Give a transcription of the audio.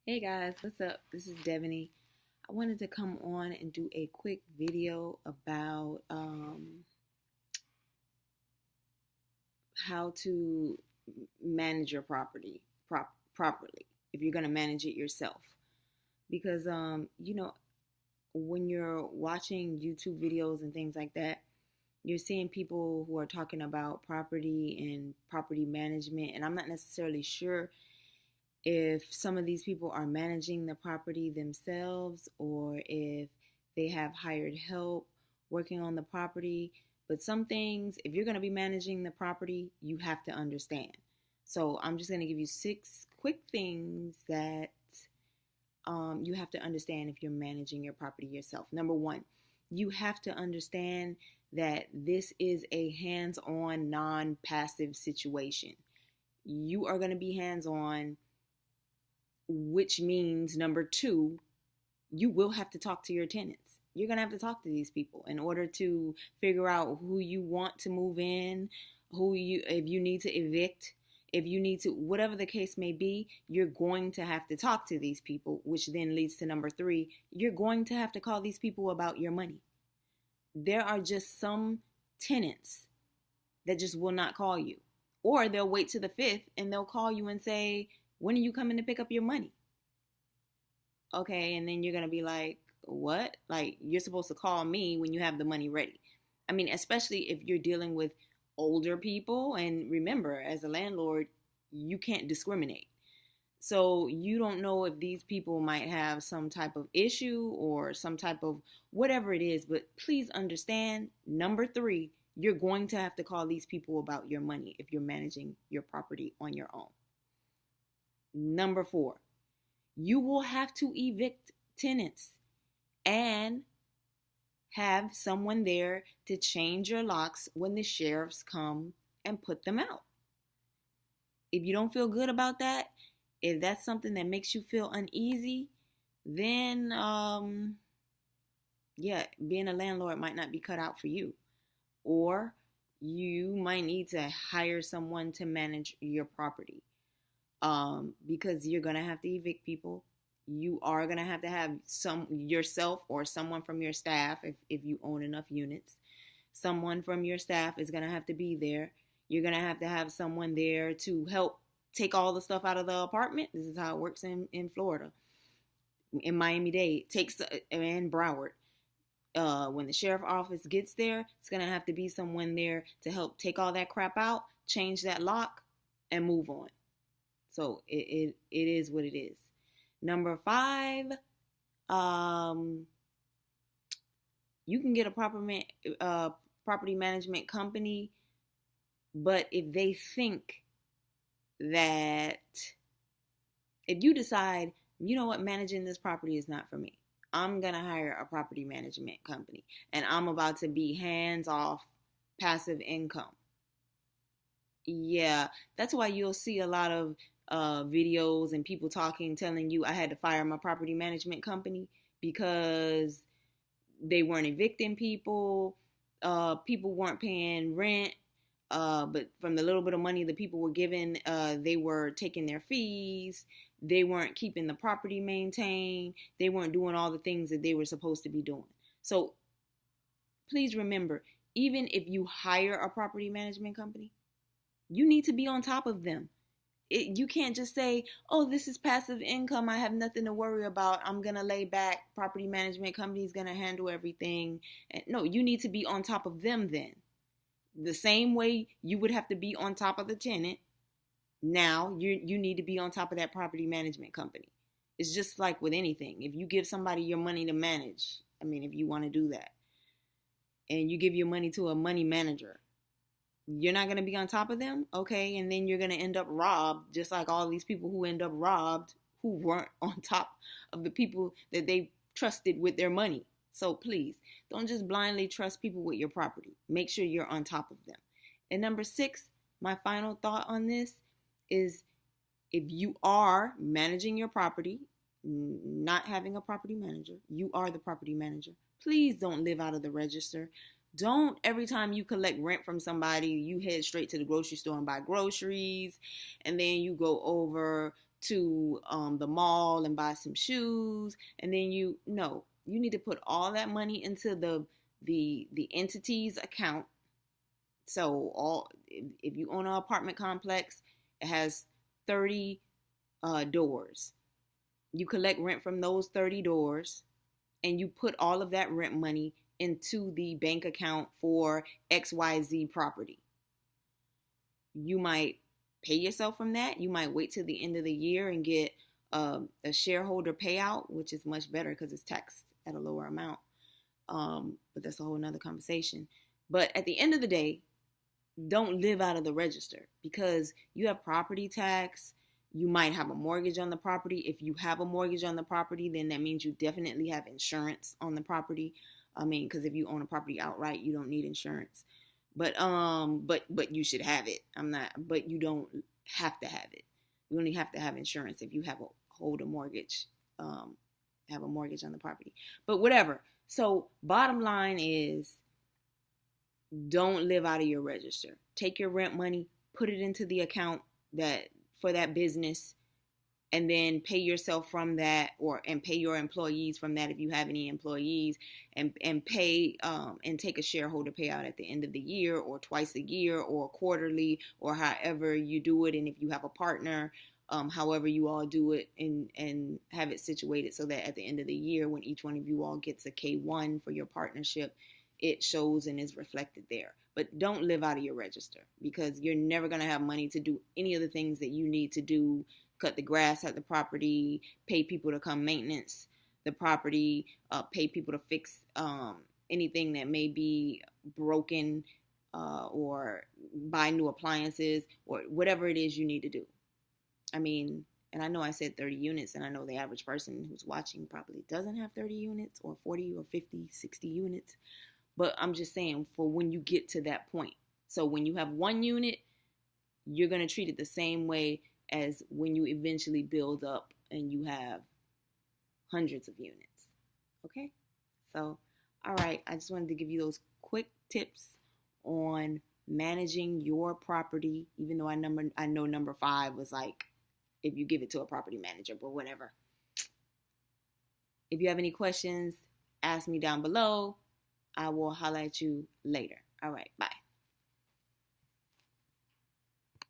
Hey guys, what's up? This is Devaney. I wanted to come on and do a quick video about how to manage your property properly if you're going to manage it yourself. Because, when you're watching YouTube videos and things like that, you're seeing people who are talking about property and property management, and I'm not necessarily sure if some of these people are managing the property themselves or if they have hired help working on the property. But some things, if you're going to be managing the property, you have to understand. So I'm just going to give you 6 quick things that you have to understand if you're managing your property yourself. Number 1, you have to understand that this is a hands-on, non-passive situation. You are going to be hands-on, which means number 2, you will have to talk to your tenants. You're going to have to talk to these people in order to figure out who you want to move in, if you need to evict, if you need to, whatever the case may be, you're going to have to talk to these people, which then leads to number 3, you're going to have to call these people about your money. There are just some tenants that just will not call you, or they'll wait to the 5th and they'll call you and say, when are you coming to pick up your money? Okay, and then you're going to be like, what? Like, you're supposed to call me when you have the money ready. I mean, especially if you're dealing with older people. And remember, as a landlord, you can't discriminate. So you don't know if these people might have some type of issue or some type of whatever it is. But please understand, number 3, you're going to have to call these people about your money if you're managing your property on your own. Number 4, you will have to evict tenants and have someone there to change your locks when the sheriffs come and put them out. If you don't feel good about that, if that's something that makes you feel uneasy, then being a landlord might not be cut out for you. Or you might need to hire someone to manage your property. Because you're going to have to evict people. You are going to have some yourself or someone from your staff, if you own enough units. Someone from your staff is going to have to be there. You're going to have someone there to help take all the stuff out of the apartment. This is how it works in Florida. In Miami-Dade, and Broward. When the sheriff office gets there, it's going to have to be someone there to help take all that crap out, change that lock, and move on. So it is what it is. Number 5, you can get a property management company, but if they think that, if you decide, you know what, managing this property is not for me, I'm going to hire a property management company and I'm about to be hands off, passive income. Yeah, that's why you'll see a lot of videos and people telling you I had to fire my property management company because they weren't evicting people. People weren't paying rent. But from the little bit of money the people were given, they were taking their fees. They weren't keeping the property maintained. They weren't doing all the things that they were supposed to be doing. So please remember, even if you hire a property management company, you need to be on top of them. You can't just say, oh, this is passive income, I have nothing to worry about, I'm going to lay back, property management company is going to handle everything. No, you need to be on top of them then. The same way you would have to be on top of the tenant, now you need to be on top of that property management company. It's just like with anything. If you give somebody your money to manage, if you want to do that, and you give your money to a money manager, you're not going to be on top of them, okay? And then you're going to end up robbed, just like all these people who end up robbed who weren't on top of the people that they trusted with their money. So please, don't just blindly trust people with your property. Make sure you're on top of them. And number 6, my final thought on this is, if you are managing your property, not having a property manager, you are the property manager, please don't live out of the register. Don't, every time you collect rent from somebody, you head straight to the grocery store and buy groceries, and then you go over to the mall and buy some shoes, and then you need to put all that money into the entity's account. So if you own an apartment complex, it has 30 doors. You collect rent from those 30 doors, and you put all of that rent money into the bank account for XYZ property. You might pay yourself from that. You might wait till the end of the year and get a shareholder payout, which is much better because it's taxed at a lower amount. But that's a whole nother conversation. But at the end of the day, don't live out of the register, because you have property tax. You might have a mortgage on the property. If you have a mortgage on the property, then that means you definitely have insurance on the property. I mean, because if you own a property outright, you don't need insurance. But you should have it. But you don't have to have it. You only have to have insurance if you hold a mortgage, have a mortgage on the property. But whatever. So bottom line is, don't live out of your register. Take your rent money, put it into the account for that business, and then pay yourself from that, and pay your employees from that if you have any employees, and pay and take a shareholder payout at the end of the year, or twice a year, or quarterly, or however you do it. And if you have a partner, however you all do it, and have it situated so that at the end of the year, when each one of you all gets a K1 for your partnership, it shows and is reflected there. But don't live out of your register, because you're never going to have money to do any of the things that you need to do. Cut the grass at the property, pay people to come maintenance the property, pay people to fix anything that may be broken, or buy new appliances, or whatever it is you need to do. I mean, and I know I said 30 units, and I know the average person who's watching probably doesn't have 30 units or 40 or 50, 60 units. But I'm just saying, for when you get to that point. So when you have one unit, you're going to treat it the same way as when you eventually build up and you have hundreds of units. Okay? So, all right. I just wanted to give you those quick tips on managing your property, even though I know number 5 was like, if you give it to a property manager, but whatever. If you have any questions, ask me down below. I will holler at you later. All right, bye.